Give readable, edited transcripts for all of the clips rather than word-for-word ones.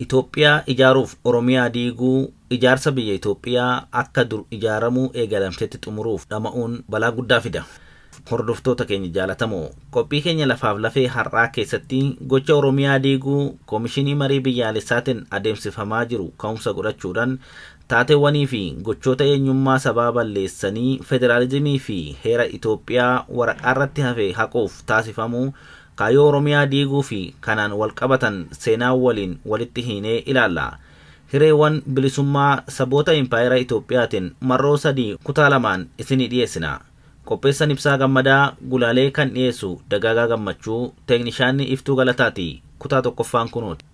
Itoophiyaa ijaaruuf Oromiyaa diiguu ijaarsa biyya Itoophiyaa akka dur ijaaramuu eegalamtetti xumuruuf dhama'uun balaa guddaa fida. Hordoftoota keenya jaalatamoo, qophii keenya lafaaf lafee har'aa keessatti gocha Oromiyaa diiguu Koomishinii Marii Biyyaalessaatiin adeemsifamaa jiru ka'umsa godhachuudhaan taateewwanii fi gochoota eenyummaa sabaa balleessanii federaalizimii fi heera Itoophiyaa waraqaarratti hafe haquuf taasifamuu kaayoo Oromiyaa diiguu fi kanaan wal qabatan seenaa waliin walitti hiinee ilaalla. Hireewwan bilisummaa saboota impaayera Itoophiyaatiin marroo 3 kutaa 2 isinii dhiyeessina. Qopheessan Ibsaa Gammadaa, gulaalee kan dhiyeessu Dagaagaa Gammachuu, teeknishaanni Iftuu Galataati. Kutaa 1ffaan kunuuti.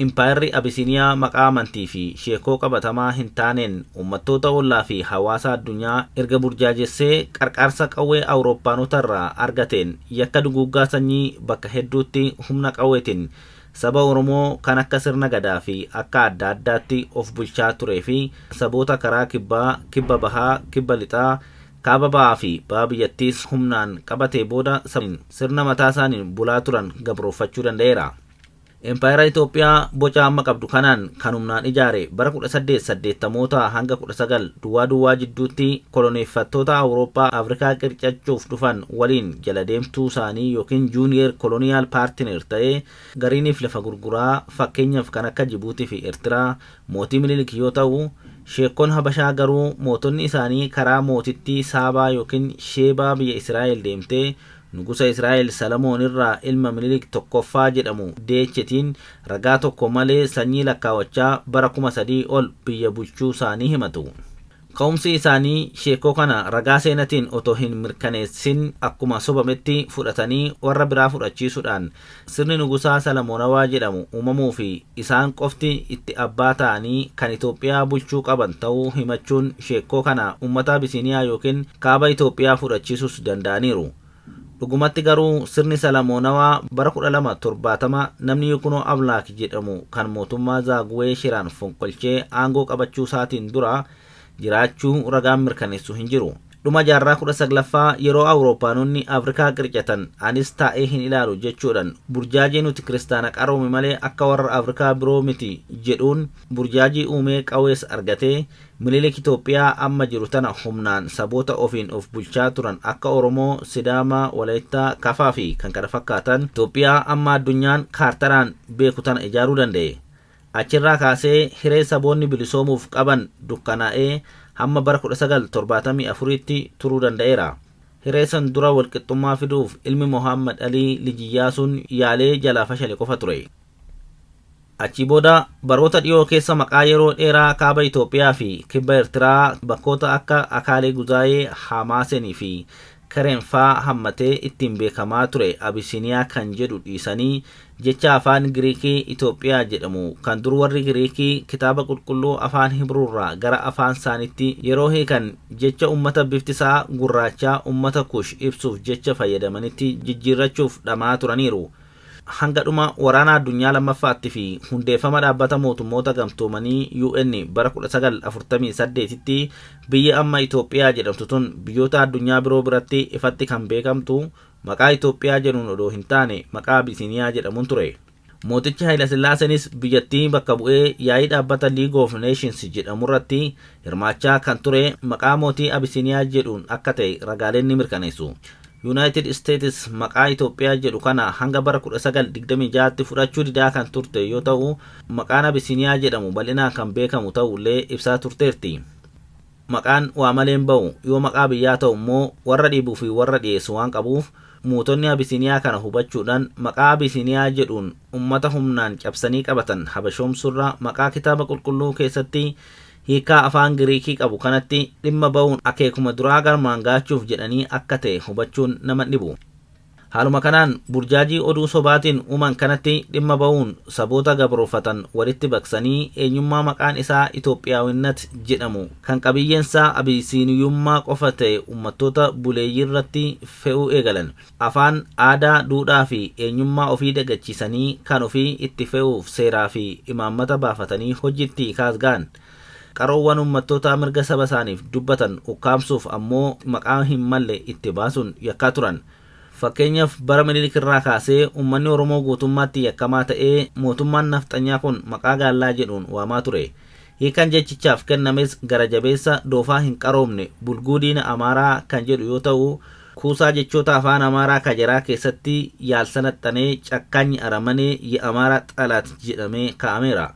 Impaayerri Abisiiniyaa maqaa amantii fi sheekoo qabatamaa hin taaneen uummattoota ollaa fi hawaasa addunyaa erga burjaajessee qarqaarsa qawwee Awurooppaanotarraa argateen yakka duguuggaa sanyii bakka hedduutti humna qawweetiin saba Oromoo kan akka sirna gadaa fi akka adda addaatti of bulchaa turee fi saboota karaa kibbaa, kibba bahaa, kibba lixaa, kaaba ba'aa fi ba'a biyyattiis humnaan qabatee booda sirna mataa isaaniin bulaa turan gabroofachuu danda'eera. Impaayera Itoophiyaa boca amma qabdu kanaan kan humnaan ijaare bara 1880moota hanga 19 duwwaa jidduutti koloneeffattoota Awurooppaa Afrikaa qircachuuf dhufan waliin jala deemtuu isaanii yookiin Junior Colonial Partner ta'ee gariiniif lafa gurguraa fakkeenyaaf kan akka Jibuutii fi Eertiraa mootii Minilik yoo ta'u, sheekkoon Habashaa garuu mootonni isaanii karaa mootittii Saabaa yookiin Sheebaa biyya Israa'el deemtee Nugusa Israa'el Salamoon irraa ilma Minilik tokkoffaa jedhamu deechetiin ragaa tokko malee sanyii lakkaawachaa bara 3,000 ol biyya bulchuu isaanii himatu. Ka'umsi isaanii sheekoo kana ragaa seenatiin otoo hin mirkaneessin akkuma sobametti fudhatanii warra biraa fudhachiisuudhaan sirni Nugusaa Salamoonawaa jedhamu uumamuu fi isaan qofti itti abbaa ta'anii kan Itoophiyaa bulchuu qaban ta'uu himachuun sheekoo kana uummata Abisiiniyaa yookiin kaaba Itoophiyaa fudhachiisuus danda'aniiru. Dhugumatti garuu sirni Salamoonawaa bara 1270 namni Yikunoo Ablaak jedhamu kan mootummaa Zaaguwee Shiraan fonqolchee aangoo qabachuu isaatiin dura jiraachuu ragaan mirkaneessu hin jiru. Dhuma jaarraa 19ffaa yeroo Awurooppaanonni Afrikaa qircatan anis taa'ee hin ilaalu jechuudhaan burjaajii nuti kiristaana qaroome malee akka warra Afrikaa biroo miti jedhuun burjaajii uumee qawwees argatee Minilik Itoophiyaa amma jiru tana humnaan saboota ofiin of bulchaa turan akka Oromoo, Sidaamaa, Walaayittaa, Kafaa fi kan kana fakkaatan Itoophiyaa amma addunyaan kaartaraan beeku tana ijaaruu danda'e. Achirraa kaasee hiree saboonni bilisoomuuf qaban dukkanaa'ee hamma bara 1974tti turuu danda'eera. Hiree san dura walqixxummaa fiduuf ilmi Mohammad Alii Lijiyyaasuun yaalee jalaa fashale qofa ture. Achi booda baroota dhiyoo keessa maqaa yeroo dheeraa kaaba Itoophiyaa fi kibba Eertiraa bakkoota akka Akaalee Guzaayee, Hamaasenii fi Kareenfaa hammatee ittiin beekamaa ture Abisiiniyaa kan jedhu dhiisanii jecha afaan Giriikii Itoophiyaa jedhamu kan dur warri Giriikii kitaaba qulqulluu afaan Hibruurraa gara afaan isaaniitti yeroo hiikan jecha ummata biftisaa gurraachaa ummata Kush ibsuuf jecha fayyadamanitti jijjiirrachuuf dhamaa turaniiru. Hanga dhuma waraana addunyaa lammaffaatti fi hundeeffama dhaabbata mootummoota gamtoomanii UN bara 1948tti biyya amma Itoophiyaa jedhamtu tun biyyoota addunyaa biroo biratti ifatti kan beekamtu maqaa Itoophiyaa jedhuun odoo hin taane maqaa Abisiiniyaa jedhamuun ture. Mootichi Haayila Sillaaseenis biyyattii bakka bu'ee yaa'ii dhaabbata League of Nations jedhamurratti hirmaachaa kan ture maqaa mootii Abisiiniyaa jedhuun akka ta'e ragaaleen ni mirkaneessu. United States maqaa Itoophiyaa jedhu kana hanga bara 1926tti fudhachuu didaa kan turte yoo ta'u, maqaan Abisiiniyaa jedhamu bal'inaan kan beekamu ta'ullee ibsaa turteerti. Maqaan waa maleen ba'u yoo maqaa biyyaa ta'u immoo warra dhiibuu fi warra dhiyeessu waan qabuuf mootonni Abisiiniyaa kana hubachuudhaan maqaa Abisiiniyaa jedhuun ummata humnaan cabsanii qabatan habashoomsurra maqaa kitaaba qulqulluu keessatti hiikaa afaan Giriikii qabu kanatti dhimma ba'uun akeekuma duraa galmaan gaachuuf jedhanii akka ta'e hubachuun nama dhibu. Haaluma kanaan burjaajii oduu sobaatiin uuman kanatti dhimma ba'uun saboota gabroofatan walitti baqsanii eenyummaa maqaan isaa Itoophiyaawwinnat jedhamu kan qabiyyeensaa Abisiiniyummaa qofa ta'e uummattoota buleeyyii irratti fe'uu eegalan. Afaan, aadaa, duudhaa fi eenyummaa ofii dagachiisanii kan ofii itti fe'uuf seeraa fi imaammata baafatanii hojiitti kaasgaan. qaroowwan uummattoota mirga saba isaaniif dubbatan ukkaamsuuf ammoo maqaa hin malle itti baasuun yakkaa turan. Fakkeenyaaf bara Minilik irraa kaasee uummanni Oromoo guutummaatti yakkamaa ta'ee mootummaan nafxanyaa kun maqaa gaallaa jedhuun waamaa ture. Hiikan jechichaaf kennames gara jabeessa doofaa hin qaroomne bulguu diina Amaaraa kan jedhu yoo ta'u, kuusaa jechoota afaan Amaaraa kajeraa keessatti yaalsanaxxanee cakkaanyi aramanee Amaaraa xalaat jedhamee kaa'ameera.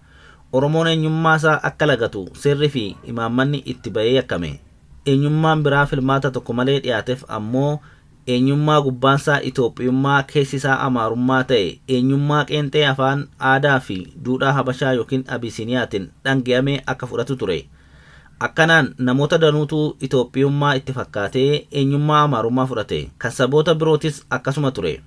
Oromoon eenyummaa isaa akka lagatu seerri fi imaammanni itti bahee yakkame. Eenyummaan biraa filmaata tokko malee dhiyaateef ammoo eenyummaa gubbaansaa Itoophiyummaa keessisaa Amaarummaa ta'e eenyummaa qeenxee afaan aadaa fi duudhaa Habashaa yookiin Abisiniyaatiin dhange'amee akka fudhatu ture. Akkanaan namoota danuutu Itoophiyummaa itti fakkaatee eenyummaa Amaarummaa fudhate. Kan saboota birootis akkasuma ture.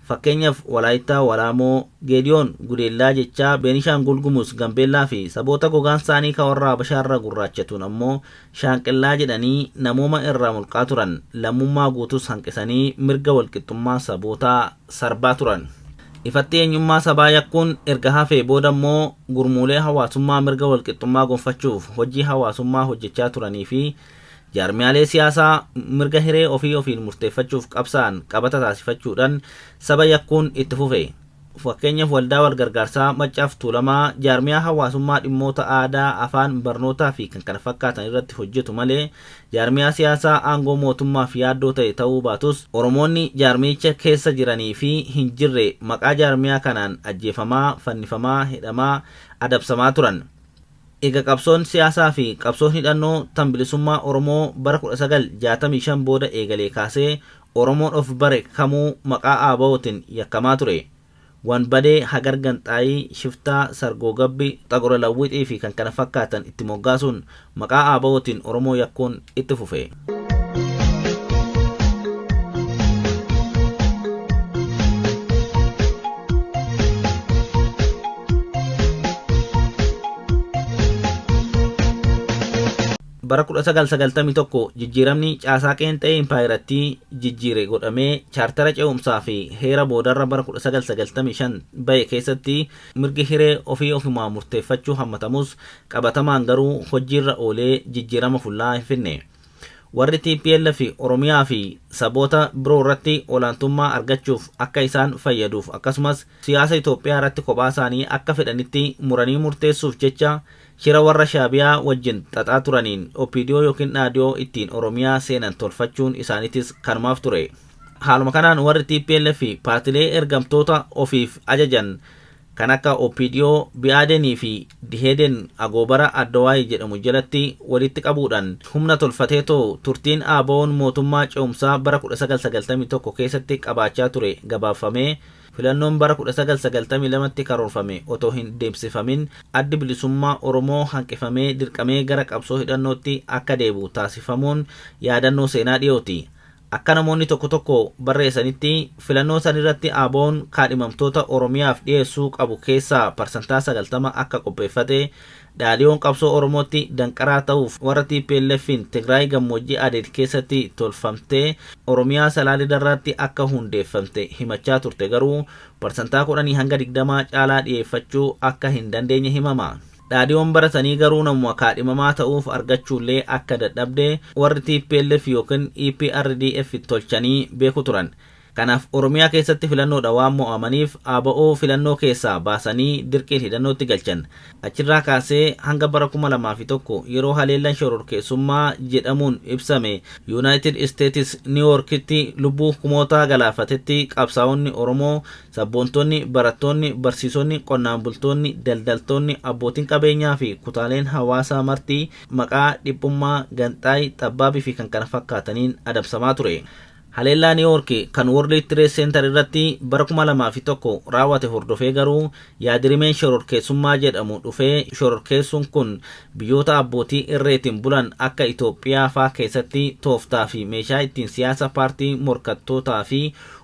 Fakkeenyaaf Walaayittaa, Walaamoo, Geediyoon, Gudeellaa jechaa Beenishaangul Gumuz, Gambeellaa fi saboota gogaan isaanii kan warra Habashaarra gurraachatuun ammoo Shaanqillaa jedhanii namooma irraa mulqaa turan. Lammummaa guutus hanqisanii mirga walqixxummaa sabootaa sarbaa turan. Ifatti eenyummaa sabaa yakkuun erga hafee booda ammoo gurmuulee hawaasummaa mirga walqixxummaa gonfachuuf hojii hawaasummaa hojjechaa turanii fi jaarmiyaalee siyaasaa mirga hiree ofiin murteeffachuuf qabsaan qabata taasifachuudhaan saba yakkuun itti fufe. Fakkeenyaaf waldaa walgargaarsaa Maccaaf Tuulamaa jaarmiyaa hawaasummaa dhimmoota aadaa, afaan, barnootaa fi kan kana fakkaatan irratti hojjetu malee jaarmiyaa siyaasaa aangoo mootummaaf yaaddoo ta'e ta'uu baatus Oromoonni jaarmicha keessa jiranii fi hin jirre maqaa jaarmiyaa kanaan ajjeefamaa, fannifamaa, hidhamaa, adabsamaa turan. Eega qabsoon siyaasaa fi qabsoon hidhannoo tan bilisummaa Oromoo bara 1965 booda eegalee kaasee Oromoon of bare kamuu maqaa ABO'tiin yakkamaa ture. Waan badee hagar ganxaayii, shiftaa, sargoo gabbi, xaqura lawwixii fi kan kana fakkaatan itti moggaasuun maqaa ABO'tiin Oromoo yakkuun itti fufe. Bara 1991 jijjiiramni caasaa qeenxee impaayiratti jijjiire godhamee chaartara ce'umsaa fi heera boodarra bara 1995 bahe keessatti mirgi hiree ofiimaa murteeffachuu hammatamus qabatamaan garuu hojiirra oolee jijjiirama fullaa hin finne. Warri TPLF fi Oromiyaa fi saboota biroo irratti olaantummaa argachuuf akka isaan fayyaduuf akkasumas siyaasa Itoophiyaa irratti kophaa isaanii akka fedhanitti muranii murteessuuf jecha shira warra Shaabiyaa wajjin xaxaa turaniin OPDO yookiin dhaadhiyoo ittiin Oromiyaa seenan tolfachuun isaaniitis kanumaaf ture. Haaluma kanaan warri TPLF fi paartilee ergamtoota ofiif ajajan kan akka OPDO, BADN fi DHDN agoobara Addawaayii jedhamu jalatti walitti qabuudhaan humna tolfatee turtiin ABO'n mootummaa ce'umsaa bara 1991 keessatti qabaachaa ture gabaafamee filannoon bara 1992tti karoorfame otoo hin deemsifamin addi bilisummaa Oromoo hanqifamee dirqamee gara qabsoo hidhannootti akka deebi'u taasifamuun yaadannoo seenaa dhiyooti. Akka namoonni tokko tokko barreessanitti filannoo san irratti ABO'n kaadhimamtoota Oromiyaaf dhiyeessuu qabu keessaa parsantaa 90 akka qopheeffate dhaadhiyoon qabsoo Oromootti danqaraa ta'uuf warra TPLF'n Tigraay gammoojjii Adeet keessatti tolfamtee Oromiyaa Salaalee Darraatti akka hundeeffamte himachaa turte garuu parsantaa 10 hanga 20 caalaa dhiyeeffachuu akka hin dandeenye himama. Dhaadhiyoon baratanii garuu namuma kaadhimamaa ta'uuf argachuullee akka dadhabde warri TPLF yookiin EPRDF tolchanii beeku turan. Kanaaf Oromiyaa keessatti filannoodha waan mo'amaniif ABO filannoo keessaa baasanii dirqiin hidhannootti galchan. Achirraa kaasee hanga bara 2001 yeroo haleellaan shororkeessummaa jedhamuun ibsame United States New Yorkitti lubbuu kumootaa galaafatetti qabsaa'onni Oromoo, sabboontonni, barattoonni, barsiisonni, qonnaan bultoonni, daldaltoonni, abbootiin qabeenyaa fi kutaaleen hawaasaa martii maqaa dhiphummaa, ganxaay, xabbaabii fi kan kana fakkaataniin adabsamaa ture. Haleellaa New York kan World Trade Center irratti bara 2001 raawwate hordofee garuu yaadirimeen shororkeessummaa jedhamu dhufee shororkeessuun kun biyyoota abbootii irreetiin bulan akka Itoophiyaa faa keessatti tooftaa fi meeshaa ittiin siyaasa paartii morkattootaa fi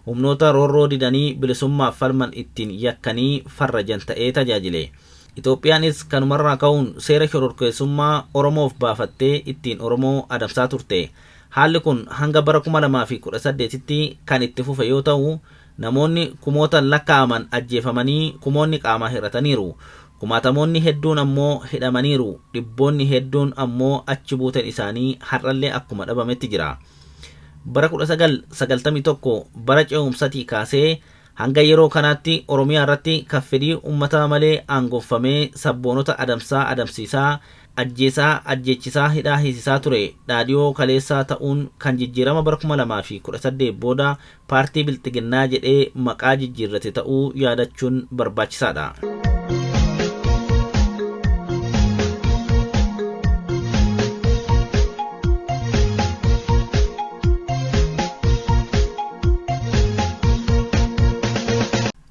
humnoota roorroo didanii bilisummaaf falman ittiin yakkanii farrajan ta'ee tajaajile. Itoophiyaanis kanumarraa ka'uun seera shororkeessummaa Oromoof baafattee ittiin Oromoo adamsaa turte. Haalli kun hanga bara 2018tti kan itti fufe yoo ta'u namoonni kumootaan lakkaa'aman ajjeefamanii kumoonni qaamaa hir'ataniiru. Kumaatamoonni hedduun ammoo hidhamaniiru, dhibboonni hedduun ammoo achi buuteen isaanii har'allee akkuma dhabametti jira. Bara 1991 bara ce'umsatii kaasee hanga yeroo kanaatti Oromiyaa irratti kaffedhii uummataa malee aangoffamee sabboonota adamsiisaa ajjeechisaa hidhaa hiisisaa ture dhaadhiyoo kaleessaa ta'uun kan jijjiirama bara 2018 booda paartii Bilxiginnaa jedhee maqaa jijjiirrate ta'uu yaadachuun barbaachisaadha.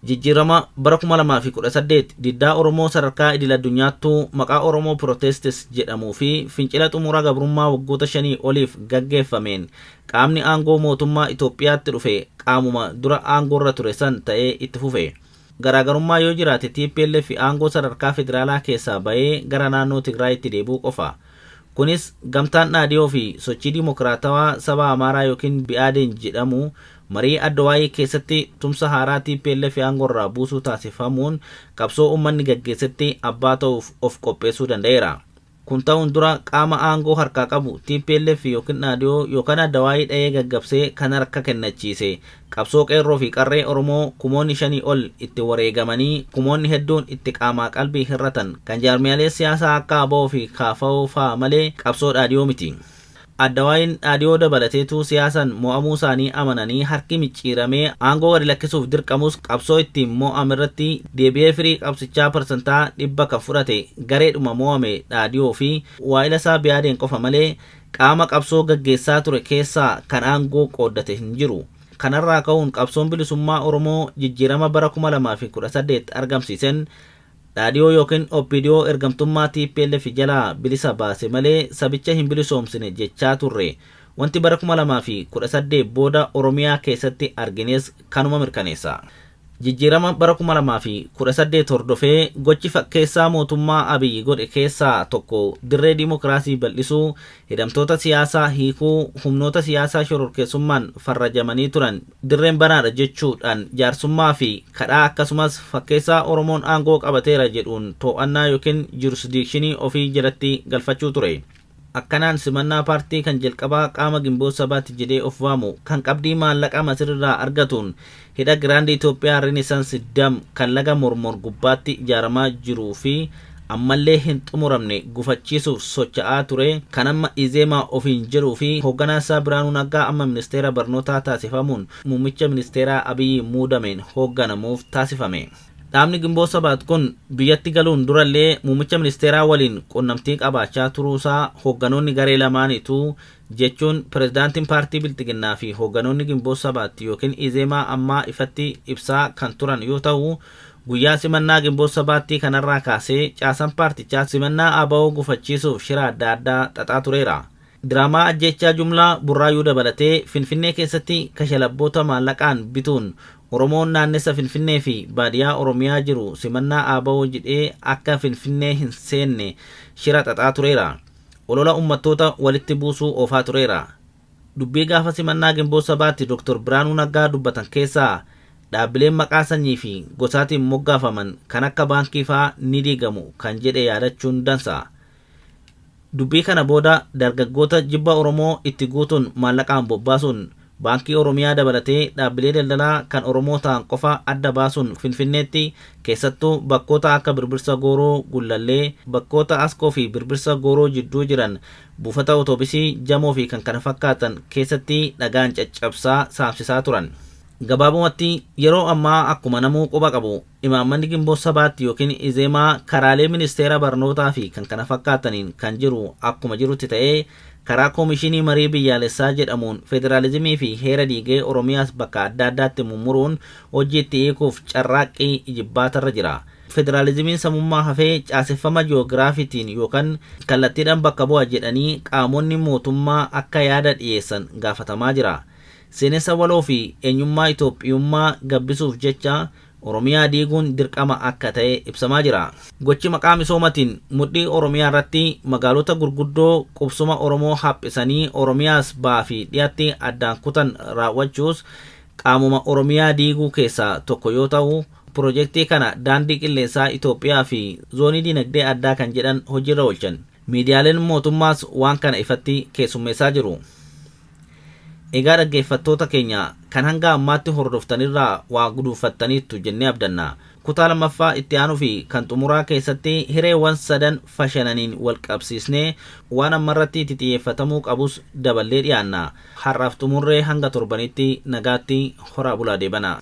Jijjiirama bara 2018 diddaa Oromoo sadarkaa idil-addunyaattuu maqaa Oromoo Protestis jedhamuu fi fincila xumura gabrummaa waggoota 5 oliif gaggeeffameen qaamni aangoo mootummaa Itoophiyaatti dhufe qaamuma dura aangoorra ture san ta'ee itti fufe. Garaagarummaa yoo jiraate TPLF aangoo sadarkaa federaalaa keessaa ba'ee gara naannoo Tigraayitti deebi'uu qofa. Kunis gamtaan dhaadhiyoo fi sochii dimokiraatawaa saba Amaaraa yookiin BADN jedhamu marii Addawaayii keessatti tumsa haaraa TPLF aangoorraa buusuu taasifamuun qabsoo uummanni gaggeessetti abbaa ta'uuf of qopheessuu danda'eera. Kun ta'uun dura qaama aangoo harkaa qabu TPLF yookiin dhaadhiyoo yookaan Addawaayii dha'ee gaggabsee kan harka kennachiise qabsoo qeerroo fi qarree Oromoo kumoonni 5 ol itti wareegamanii kumoonni hedduun itti qaamaa qalbii hirratan kan jaarmiyaalee siyaasaa akka ABO fi KFO fa'aa malee qabsoo dhaadhiyoo miti. Addawaayin dhaadhiyoo dabalateetu siyaasan mo'amuu isaanii amananii harki micciiramee aangoo gadi lakkisuuf dirqamus qabsoo ittiin mo'amirratti deebi'ee firii qabsichaa parsantaa 100 kan fudhate gareedhuma mo'ame dhaadhiyoo fi waa'ila isaa BADN qofa malee qaama qabsoo gaggeessaa ture keessaa kan aangoo qooddate hin jiru. Kanarraa ka'uun qabsoon bilisummaa Oromoo jijjiirama bara 2018 argamsiisen dhaadhiyoo yookiin OPDO ergamtummaa TPLF jalaa bilisa baase malee sabicha hin bilisoomsine jechaa turre. Wanti bara 2018 booda Oromiyaa keessatti argines kanuma mirkaneessa. Jijjiirama bara 2018 hordofee gochi fakkeessaa mootummaa Abiyyi godhe keessaa tokko dirree dimokiraasii bal'isuu, hidhamtoota siyaasaa hiikuu, humnoota siyaasaa shororkeessummaan farrajamanii turan dirreen banaadha jechuudhaan jaarsummaa fi kadhaa akkasumas fakkeessaa Oromoon aangoo qabateera jedhuun to'annaa yookiin jurisdikshinii ofii jalatti galfachuu ture. Akkanaan simannaa paartii kan jalqabaa qaama Gimboo Sabaatti jedhee of waamu kan qabdii maallaqa Masirraa argatuun hidha Giraand Itoophiyaa Renesaansi Dam kan laga Mormor gubbaatti ijaaramaa jiruu fi ammallee hin xumuramne gufachiisuuf socho'aa ture kan amma Izeemaa ofiin jedhuu fi hoogganaa isaa Biraanuu Naggaa amma ministeera barnootaa taasifamuun muummicha ministeeraa Abiyyi muudameen hoogganamuuf taasifame. Dhaabni Gimboo Sabaat kun biyyatti galuun durallee muummicha ministeeraa waliin qunnamtii qabaachaa turuusaa hoogganoonni garee lamaaniitu jechuun pirezidaantiin paartii Bilxiginnaa fi hoogganoonni Gimboo Sabaat yookiin Izeemaa ammaa ifatti ibsaa kan turan yoo ta'u, guyyaa simannaa Gimboo Sabaatti kanarraa kaasee caasaan paartichaa simannaa ABO gufachiisuuf shira adda addaa xaxaa tureera. Diraamaa ajjechaa jumlaa Burraayuu dabalatee Finfinnee keessatti kashalabboota maallaqaan bituun Oromoon naannessa Finfinnee fi baadiyyaa Oromiyaa jiru simannaa ABO jedhee akka Finfinnee hin seenne shira xaxaa tureera. Olola uummattoota walitti buusuu oofaa tureera. Dubbii gaafa simannaa Gimboo Sabaatti Dr. Biraanuu Naggaa dubbatan keessaa dhaabbileen maqaa sanyii fi gosaatiin moggaafaman kan akka baankii fa'aa ni diigamu kan jedhe yaadachuun dansa. Dubbii kana booda dargaggoota jibba Oromoo itti guutuun maallaqaan bobbaasuun baankii Oromiyaa dabalatee dhaabbilee daldalaa kan Oromoo ta'an qofa adda baasuun Finfinneetti keessattuu bakkoota akka Birbirsa Gooroo, Gullallee, bakkoota Askoo fi Birbirsa Gooroo jidduu jiran buufata otoobisii Jamoo fi kan kana fakkaatan keessatti dhagaan caccabsaa saamsisaa turan. Gabaabumatti yeroo ammaa akkuma namuu quba qabu imaammanni Gimboo Sabaatti yookiin Izeemaa karaalee ministeera barnootaa fi kan kana fakkaataniin kan jiru akkuma jirutti ta'ee karaa koomishinii marii biyyaalessaa jedhamuun federaalizimii fi heera diigee Oromiyaas bakka adda addaatti mummuruun hojii itti hiikuuf carraaqqii ijibbaatarra jira. Federaalizimiin samummaa hafee caaseffama ji'oogiraafiitiin yookaan kallattiidhaan bakka bu'a jedhanii qaamonni mootummaa akka yaada dhiyeessan gaafatamaa jira. Seenessa waloo fi eenyummaa Itoophiyummaa gabbisuuf jecha Oromiyaa diiguun dirqama akka ta'e ibsamaa jira. Gochi maqaa misoomatiin mudhii Oromiyaa irratti magaalota gurguddoo qubsuma Oromoo haphisanii Oromiyaas ba'aa fi dhiyaatti addaan kutan raawwachuus qaamuma Oromiyaa diiguu keessaa tokko yoo ta'u, Piroojeektii kana daandii qilleensaa Itoophiyaa fi zoonii dinagdee addaa kan jedhan hojiirra oolchan. Miidiyaaleen mootummaas waan kana ifatti keessummeessaa jiru. Egaa dhaggeeffattoota keenya kan hanga ammaatti hordoftanirraa waa guduunfattaniittu jennee abdanna. Kutaa lammaffaa itti aanuu fi kan xumuraa keessatti hireewwan sadan fashalaniin wal qabsiisnee waan ammarratti itti xiyyeeffatamuu qabus daballee dhiyaanna. Har'aaf xumurree hanga torbanitti nagaatti horaa bulaa deebana.